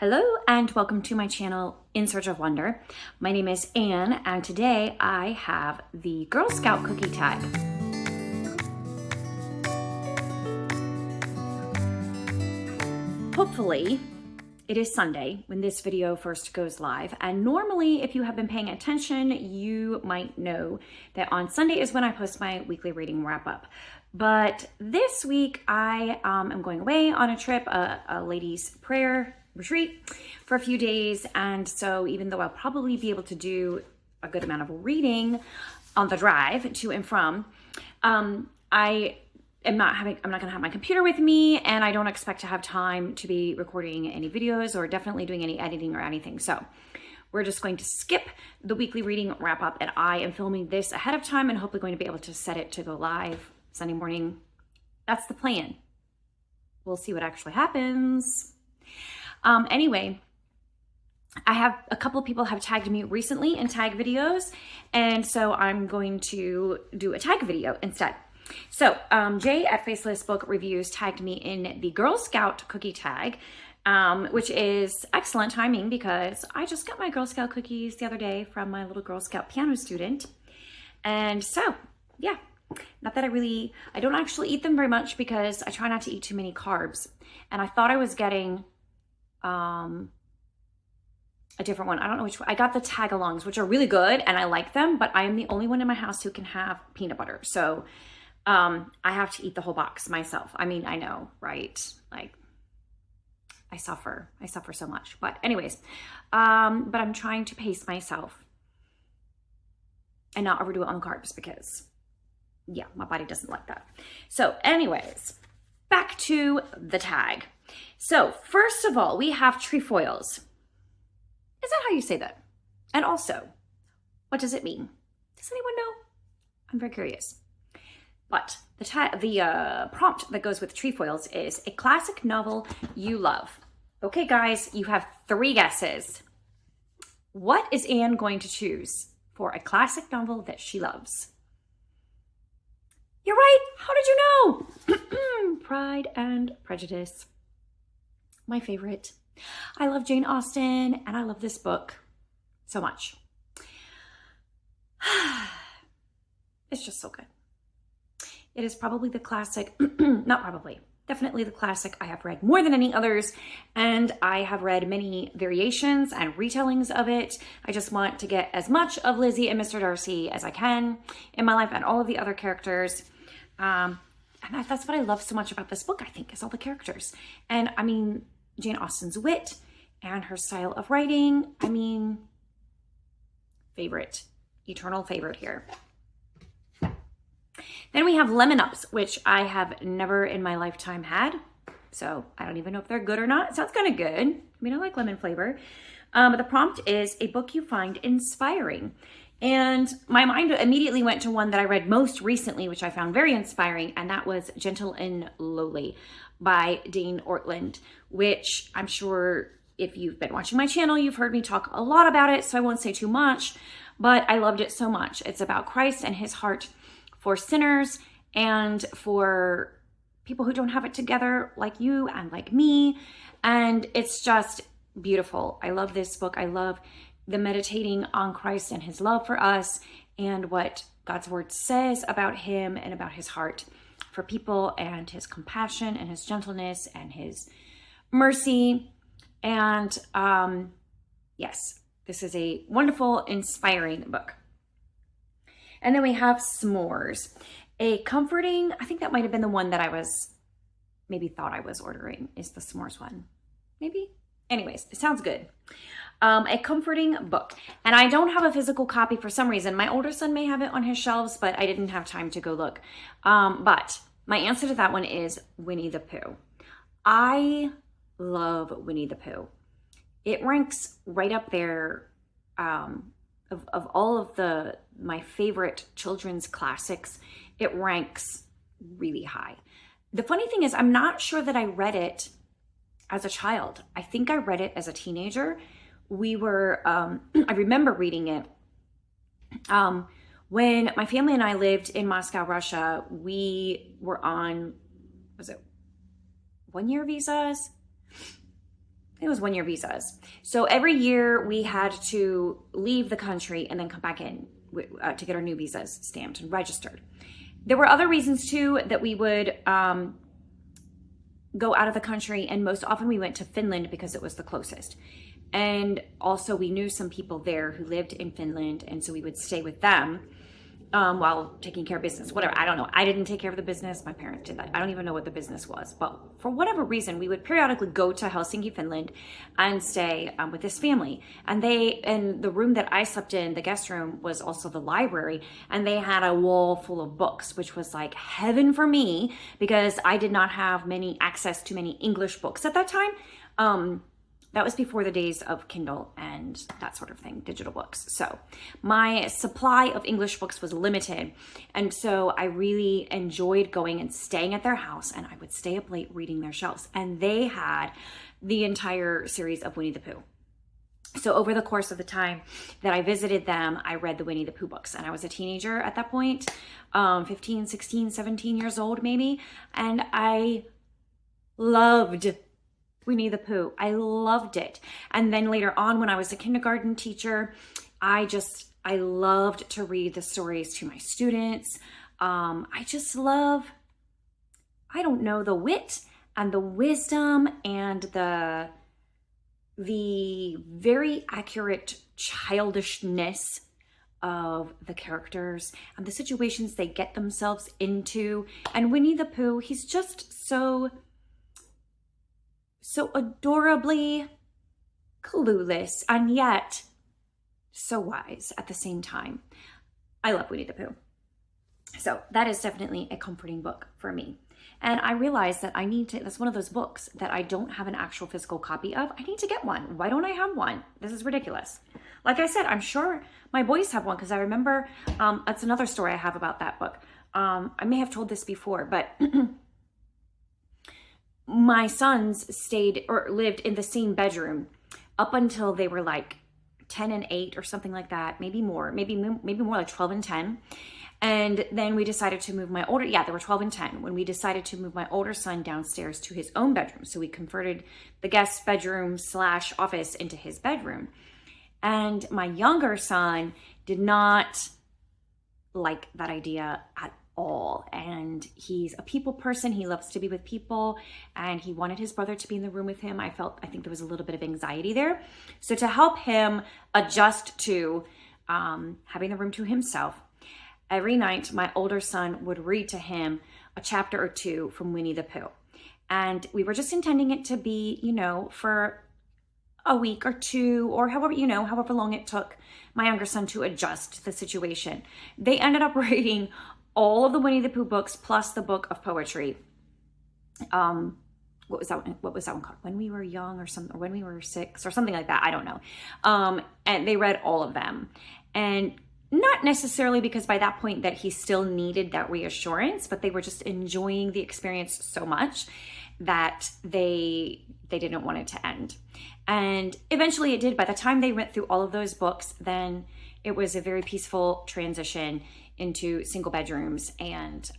Hello and welcome to my channel, In Search of Wonder. My name is Anne and today I have the Girl Scout cookie tag. Hopefully, it is Sunday when this video first goes live, and normally if you have been paying attention, you might know that on Sunday is when I post my weekly reading wrap up. But this week I am going away on a trip, a ladies' prayer retreat for a few days, and so even though I'll probably be able to do a good amount of reading on the drive to and from, I'm not going to have my computer with me, and I don't expect to have time to be recording any videos or definitely doing any editing or anything. So we're just going to skip the weekly reading wrap up, and I am filming this ahead of time and hopefully going to be able to set it to go live Sunday morning. That's the plan. We'll see what actually happens. Anyway, I have a couple of people have tagged me recently in tag videos, and so I'm going to do a tag video instead. So Jay at Faceless Book Reviews tagged me in the Girl Scout cookie tag, which is excellent timing because I just got my Girl Scout cookies the other day from my little Girl Scout piano student. And so, yeah, not that I don't actually eat them very much because I try not to eat too many carbs. And I thought I was getting a different one. I don't know which one. I got the Tagalongs, which are really good and I like them, but I am the only one in my house who can have peanut butter. So I have to eat the whole box myself. I mean, I know, right? Like I suffer so much, but anyways, but I'm trying to pace myself and not overdo it on the carbs because yeah, my body doesn't like that. So anyways, back to the tag. So first of all, we have trefoils. Is that how you say that? And also, what does it mean? Does anyone know? I'm very curious. But the prompt that goes with trefoils is a classic novel you love. Okay, guys, you have 3 guesses. What is Anne going to choose for a classic novel that she loves? You're right. How did you know? Pride and Prejudice. My favorite. I love Jane Austen and I love this book so much. It's just so good. It is probably the classic, not probably, definitely the classic I have read more than any others, and I have read many variations and retellings of it. I just want to get as much of Lizzie and Mr. Darcy as I can in my life and all of the other characters. And that's what I love so much about this book, I think, is all the characters. And I mean, Jane Austen's wit and her style of writing, I mean, favorite, eternal favorite here. Then we have Lemon Ups, which I have never in my lifetime had. So I don't even know if they're good or not. It sounds kind of good. I mean, I like lemon flavor. But the prompt is a book you find inspiring. And my mind immediately went to one that I read most recently, which I found very inspiring, and that was Gentle and Lowly by Dane Ortland, which I'm sure if you've been watching my channel, you've heard me talk a lot about it, so I won't say too much, but I loved it so much. It's about Christ and his heart for sinners and for people who don't have it together like you and like me, and it's just beautiful. I love this book. I love the meditating on Christ and his love for us and what God's word says about him and about his heart for people and his compassion and his gentleness and his mercy. And yes, this is a wonderful, inspiring book. And then we have S'mores, a comforting, I think that might have been the one that I thought I was ordering, is the S'mores one. Maybe? Anyways, it sounds good. A comforting book. And I don't have a physical copy for some reason. My older son may have it on his shelves, but I didn't have time to go look. But my answer to that one is Winnie the Pooh. I love Winnie the Pooh. It ranks right up there of all of my favorite children's classics. It ranks really high. The funny thing is, I'm not sure that I read it as a child. I think I read it as a teenager. I remember reading it when my family and I lived in Moscow, Russia. We were on, was it 1-year visas? it was 1-year visas. So every year we had to leave the country and then come back in to get our new visas stamped and registered. There were other reasons too that we would go out of the country, and most often we went to Finland because it was the closest. And also we knew some people there who lived in Finland, and so we would stay with them while taking care of business, whatever. I don't know. I didn't take care of the business. My parents did that. I don't even know what the business was. But for whatever reason, we would periodically go to Helsinki, Finland, and stay with this family. And the room that I slept in, the guest room, was also the library. And they had a wall full of books, which was like heaven for me because I did not have access to many English books at that time. That was before the days of Kindle and that sort of thing, digital books. So my supply of English books was limited. And so I really enjoyed going and staying at their house, and I would stay up late reading their shelves. And they had the entire series of Winnie the Pooh. So over the course of the time that I visited them, I read the Winnie the Pooh books. And I was a teenager at that point, 15, 16, 17 years old maybe. And I loved Winnie the Pooh. I loved it. And then later on, when I was a kindergarten teacher, I loved to read the stories to my students. I just love, I don't know, the wit and the wisdom and the very accurate childishness of the characters and the situations they get themselves into. And Winnie the Pooh, he's just so adorably clueless and yet so wise at the same time. I love Winnie the Pooh. So that is definitely a comforting book for me. And I realized that that's one of those books that I don't have an actual physical copy of. I need to get one. Why don't I have one? This is ridiculous. Like I said, I'm sure my boys have one because I remember, that's another story I have about that book. I may have told this before, but my sons lived in the same bedroom up until they were like 10 and 8 or something like that, maybe more like 12 and 10. And then we decided to move they were 12 and 10 when we decided to move my older son downstairs to his own bedroom. So we converted the guest bedroom / office into his bedroom. And my younger son did not like that idea at all. And he's a people person. He loves to be with people, and he wanted his brother to be in the room with him. I think there was a little bit of anxiety there. So to help him adjust to having the room to himself, every night my older son would read to him a chapter or two from Winnie the Pooh. And we were just intending it to be, for a week or two, or however long it took my younger son to adjust to the situation. They ended up reading all of the Winnie the Pooh books plus the book of poetry. What was that one called? When We Were Young or something, or When We Were 6 or something like that. I don't know. And they read all of them. And not necessarily because by that point that he still needed that reassurance, but they were just enjoying the experience so much that they didn't want it to end. And eventually it did. By the time they went through all of those books, then it was a very peaceful transition into single bedrooms and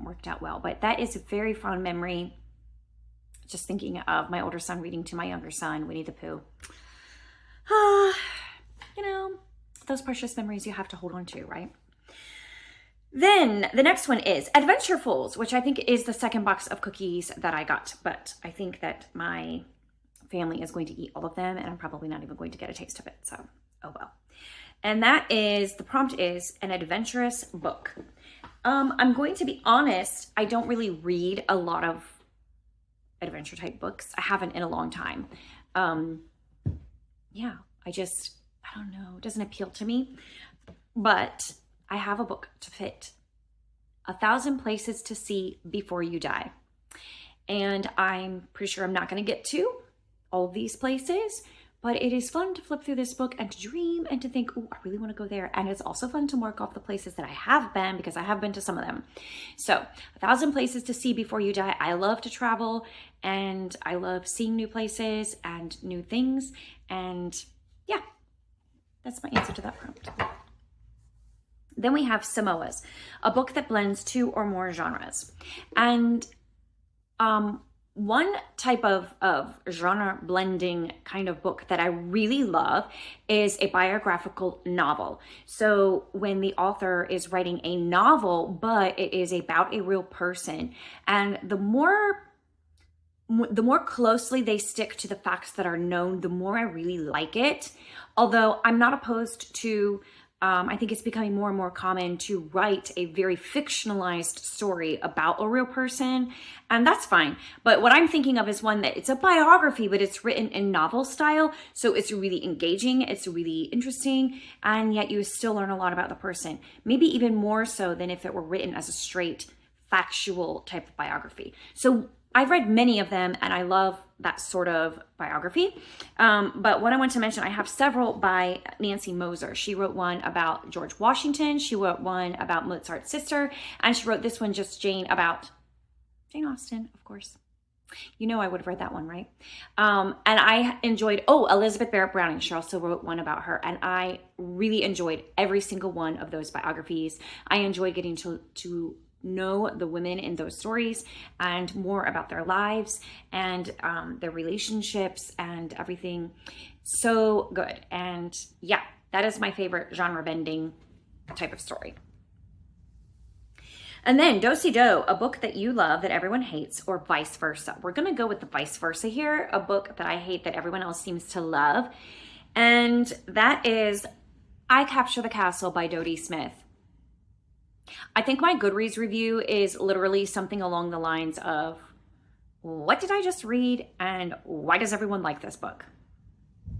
worked out well. But that is a very fond memory, just thinking of my older son reading to my younger son Winnie the Pooh. Those precious memories you have to hold on to, right? Then the next one is Adventurfuls, which I think is the second box of cookies that I got. But I think that my family is going to eat all of them, and I'm probably not even going to get a taste of it. So, oh well. And the prompt is an adventurous book. I'm going to be honest, I don't really read a lot of adventure type books. I haven't in a long time. I don't know, it doesn't appeal to me. But I have a book to fit 1,000 Places to See Before You Die. And I'm pretty sure I'm not going to get to all of these places, but it is fun to flip through this book and to dream and to think, oh, I really want to go there. And it's also fun to mark off the places that I have been, because I have been to some of them. So 1,000 Places to See Before You Die. I love to travel, and I love seeing new places and new things. And yeah, that's my answer to that prompt. Then we have Samoas, a book that blends 2 or more genres. And one type of genre blending kind of book that I really love is a biographical novel. So when the author is writing a novel, but it is about a real person, and the more closely they stick to the facts that are known, the more I really like it. Although I'm not opposed to, I think it's becoming more and more common to write a very fictionalized story about a real person, and that's fine. But what I'm thinking of is one that it's a biography, but it's written in novel style. So it's really engaging, it's really interesting, and yet you still learn a lot about the person. Maybe even more so than if it were written as a straight factual type of biography. So I've read many of them and I love that sort of biography. But what I want to mention, I have several by Nancy Moser. She wrote one about George Washington. She wrote one about Mozart's sister. And she wrote this one, Just Jane, about Jane Austen, of course. You know I would have read that one, right? And I enjoyed, Elizabeth Barrett Browning. She also wrote one about her. And I really enjoyed every single one of those biographies. I enjoyed getting to know the women in those stories and more about their lives and their relationships and everything. So good. And yeah, that is my favorite genre bending type of story. And then Do-si-do, a book that you love that everyone hates, or vice versa. We're going to go with the vice versa here, a book that I hate that everyone else seems to love. And that is I Capture the Castle by Dodie Smith. I think my Goodreads review is literally something along the lines of, what did I just read and why does everyone like this book?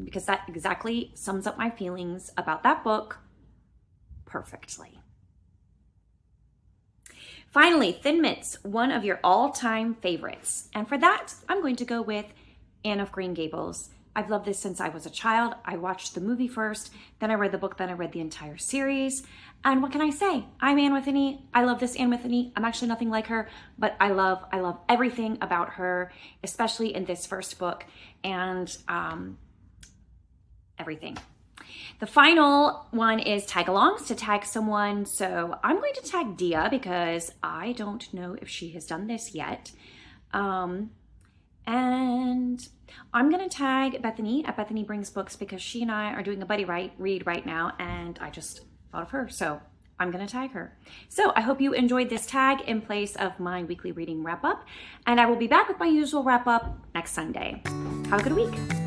Because that exactly sums up my feelings about that book perfectly. Finally, Thin Mints, one of your all-time favorites. And for that, I'm going to go with Anne of Green Gables. I've loved this since I was a child. I watched the movie first, then I read the book, then I read the entire series. And what can I say? I'm Anne with an E. I love this Anne with an E. I'm actually nothing like her, but I love everything about her, especially in this first book and everything. The final one is Tagalongs, to tag someone. So I'm going to tag Dia because I don't know if she has done this yet. And I'm going to tag Bethany at Bethany Brings Books because she and I are doing a buddy read right now, and I just thought of her, so I'm going to tag her. So I hope you enjoyed this tag in place of my weekly reading wrap-up, and I will be back with my usual wrap-up next Sunday. Have a good week.